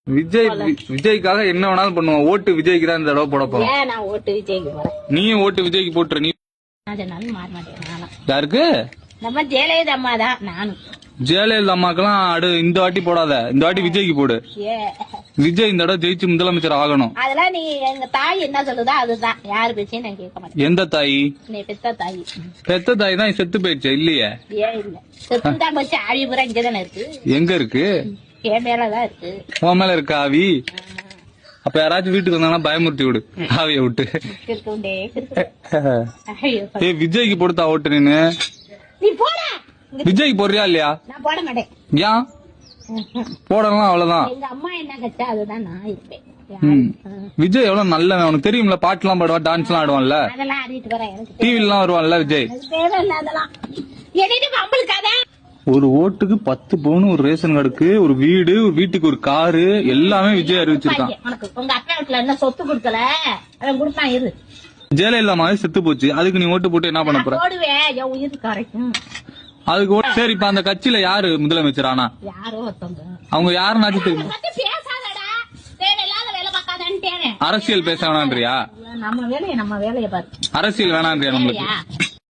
விஜய்க்காக என்ன வேணாலும் பண்ணுவோம். ஓட்டு விஜய்க்கு தான் இந்த தடவை போட போறோம். நான் ஓட்டு விஜய்க்கு போறேன். நீயும் ஓட்டு விஜய்க்கு போட்டுற. நீ மாற மாட்டேன். யாருக்கு? நம்ம ஜெயலலிதா அம்மா தான். நானும் ஜெயலலிதா அம்மாக்கெல்லாம் இந்த வாட்டி போடாத, இந்த வாட்டி விஜய்க்கு போடு. விஜய் இந்த தடவை ஜெயிச்சு முதலமைச்சர் ஆகணும். அதெல்லாம் நீ எங்க தாய் என்ன சொல்லுதோ அதுதான். யாரு பேச்சையும் நான் கேட்க மாட்டேன். எந்த தாய்? நீ பெத்த தாய். பெத்த தாய் தான் செத்து போயிடுச்சு இல்லையே? ஏன் இல்ல, செத்துதான் போச்சு. ஆவி பூரா இங்கதானே இருக்கு. எங்க இருக்கு? என் மேலதான் இருக்கு. உன் மேல இருக்கா ஆவி? அப்ப யாராச்சும் வீட்டுக்கு வந்தாங்கன்னா பயமுறுத்தி விடு ஆவிய விட்டு. விஜய்க்கு போடுத்தா ஓட்டு. நீ போட. விஜய்க்கு போடுறியா இல்லையா? நான் போட மாட்டேன். ஏன் போடலாம்? அவ்வளவுதான். எங்க அம்மா என்ன கட்சா அதுதான் நான் இருப்பேன். விஜய் எவ்வளவு நல்லவன் உனக்கு தெரியும்ல. பாட்டு எல்லாம் பாடுவான், டான்ஸ் எல்லாம் ஆடுவான்ல, அதெல்லாம் ஆடிட்டு வரேன். எனக்கு டிவி எல்லாம் வருவான்ல விஜய். தேவையில்ல அதெல்லாம். ஒரு ஓட்டுக்கு 10 பவுன், ஒரு ரேஷன் கார்டுக்கு ஒரு வீடு, ஒரு வீட்டுக்கு ஒரு காரு, எல்லாமே விஜய் அறிவிச்சிருக்கான். உங்க அப்பா வீட்டுல என்ன சொத்து கொடுக்கல, அவன் கொடுத்தான். இரு, ஜெயலலிதா மாதிரி செத்து போச்சு. அதுக்கு நீ ஓட்டு போட்டு என்ன பண்ண போற? போடுவேன். என் உயிர் கரைக்கும் அதுக்கு ஓட்டு. சரி, இப்ப அந்த கட்சியில யாரு முதலமைச்சர் ஆனா? யாரோ ஒருத்தவங்க. அவங்க யாருன்னாச்சும் தெரியும். பேசாதடா, தேவையில்லாத வேலை பார்க்காதேன்னு. அரசியல் பேச வேணான்றியா? நம்ம வேலையை பாரு. அரசியல் வேணான்றியா நம்மளுக்கு?